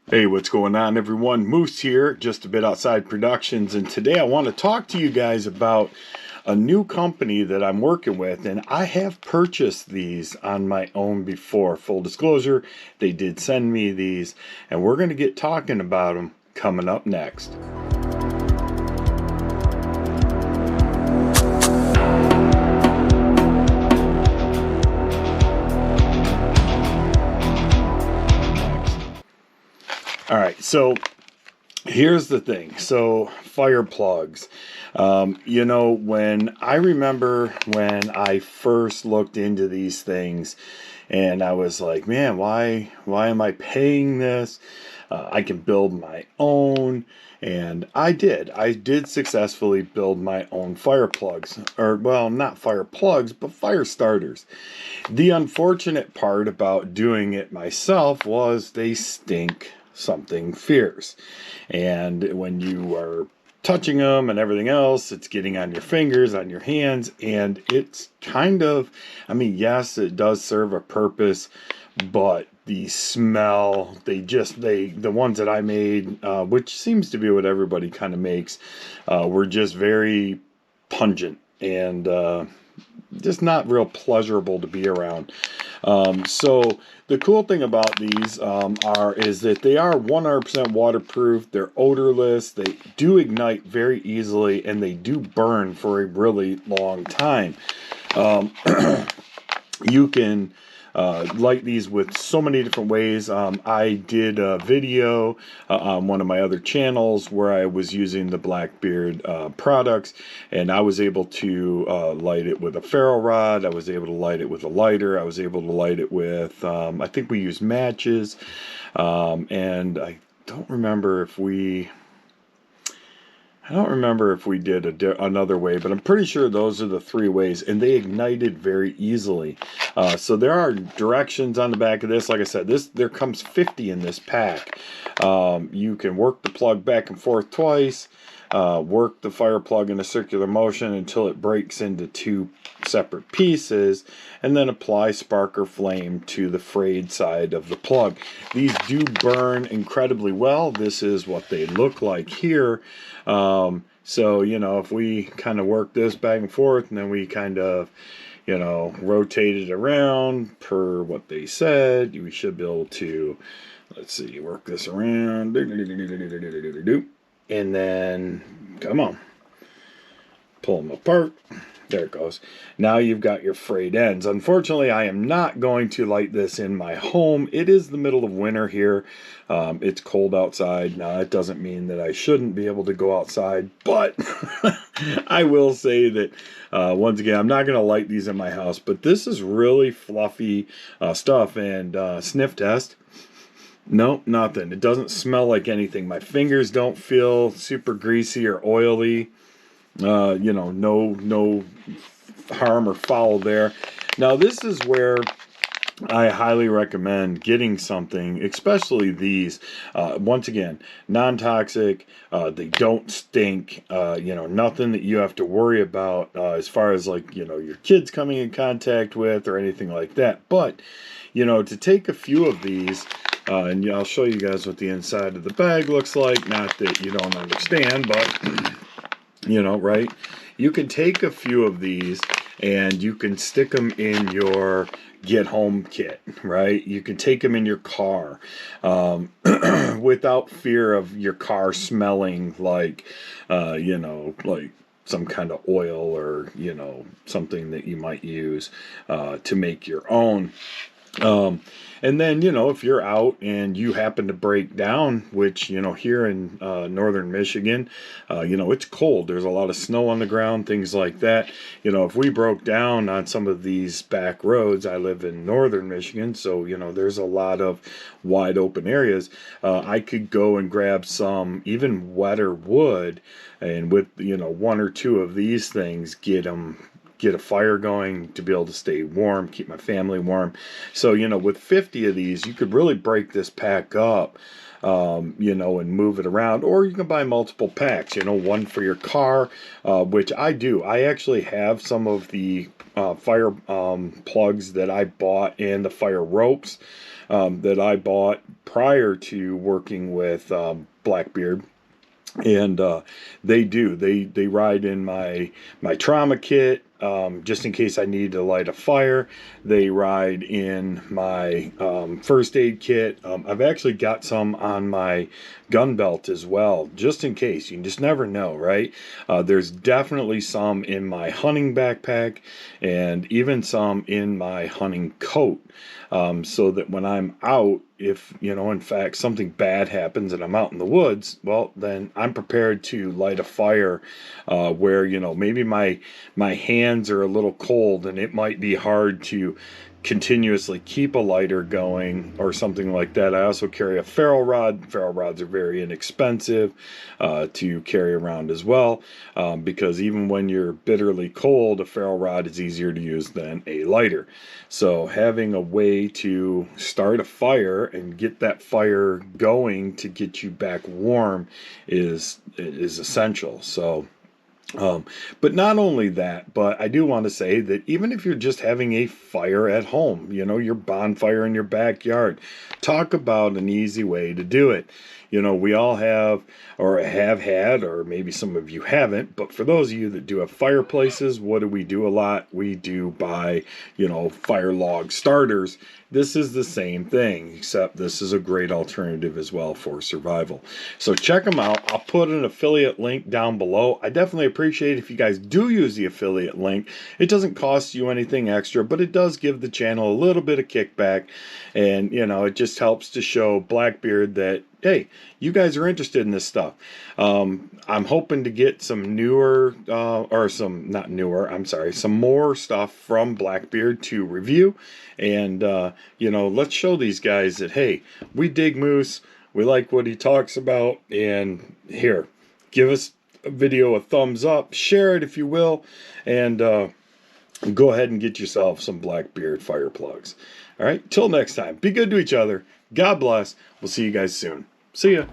Hey, what's going on, everyone? Moose here, just a bit outside productions, and today I want to talk to you guys about a new company that I'm working with, and I have purchased these on my own before. Full disclosure, they did send me these, and we're going to get talking about them coming up next. All right, so here's the thing. So fire plugs. When I remember when I first looked into these things, and I was like, man, why am I paying this? I can build my own. And I did successfully build my own fire plugs, or well, not fire plugs, but fire starters. The unfortunate part about doing it myself was they stink something fierce. And when you are touching them and everything else, it's getting on your fingers, on your hands, and it's kind of, yes, it does serve a purpose, but the smell, the ones that I made, which seems to be what everybody kind of makes, were just very pungent and just not real pleasurable to be around. So the cool thing about these is that they are 100% waterproof. They're odorless. They do ignite very easily, and they do burn for a really long time. You can light these with so many different ways. I did a video on one of my other channels where I was using the Blackbeard products, and I was able to light it with a ferro rod. I was able to light it with a lighter. I was able to light it with, I think we used matches, and I don't remember if we did another way, but I'm pretty sure those are the three ways, and they ignited very easily. So there are directions on the back of this. Like I said, there comes 50 in this pack. You can work the plug back and forth twice, work the fire plug in a circular motion until it breaks into two separate pieces, and then apply spark or flame to the frayed side of the plug. These do burn incredibly well. This is what they look like here. So, if we kind of work this back and forth, and then we kind of, rotate it around per what they said, we should be able to, let's see, work this around, and then, come on, pull them apart. There it goes. Now you've got your frayed ends. Unfortunately, I am not going to light this in my home. It is the middle of winter here. It's cold outside. Now, that doesn't mean that I shouldn't be able to go outside, but I will say that, once again, I'm not going to light these in my house, but this is really fluffy stuff. And sniff test. Nope, nothing. It doesn't smell like anything. My fingers don't feel super greasy or oily. No harm or foul there. Now, this is where I highly recommend getting something, especially these. Once again, non-toxic. They don't stink. Nothing that you have to worry about as far as your kids coming in contact with or anything like that. But, to take a few of these, and I'll show you guys what the inside of the bag looks like. Not that you don't understand, but... right? You can take a few of these and you can stick them in your get home kit, right? You can take them in your car without fear of your car smelling like, like some kind of oil or, something that you might use to make your own. And then, if you're out and you happen to break down, which, here in northern Michigan, it's cold. There's a lot of snow on the ground, things like that. If we broke down on some of these back roads, I live in northern Michigan, so, there's a lot of wide open areas. I could go and grab some even wetter wood, and with, one or two of these things, get a fire going to be able to stay warm, keep my family warm. So, with 50 of these, you could really break this pack up, and move it around. Or you can buy multiple packs, one for your car, which I do. I actually have some of the fire plugs that I bought and the fire ropes. that I bought prior to working with Blackbeard. And they ride in my trauma kit, just in case I need to light a fire. They ride in my first aid kit. I've actually got some on my gun belt as well, just in case. You just never know, right? There's definitely some in my hunting backpack, and even some in my hunting coat, so that when I'm out, if, in fact, something bad happens and I'm out in the woods, well, then I'm prepared to light a fire, where, maybe my hands are a little cold and it might be hard to continuously keep a lighter going or something like that. I also carry a ferro rod. Ferro rods are very inexpensive to carry around as well, because even when you're bitterly cold, a ferro rod is easier to use than a lighter. So having a way to start a fire and get that fire going to get you back warm is essential. So but not only that, but I do want to say that even if you're just having a fire at home, your bonfire in your backyard, talk about an easy way to do it. We all have, or have had, or maybe some of you haven't, but for those of you that do have fireplaces, what do we do a lot? We do buy, fire log starters. This is the same thing, except this is a great alternative as well for survival. So check them out. I'll put an affiliate link down below. I definitely appreciate if you guys do use the affiliate link. It doesn't cost you anything extra, but it does give the channel a little bit of kickback. And, it just helps to show Blackbeard that, hey, you guys are interested in this stuff. I'm hoping to get some newer, some more stuff from Blackbeard to review. And, let's show these guys that, hey, we dig Moose. We like what he talks about. And here, give us a video a thumbs up. Share it if you will. And go ahead and get yourself some Blackbeard fire plugs. All right, till next time, be good to each other. God bless. We'll see you guys soon. See ya.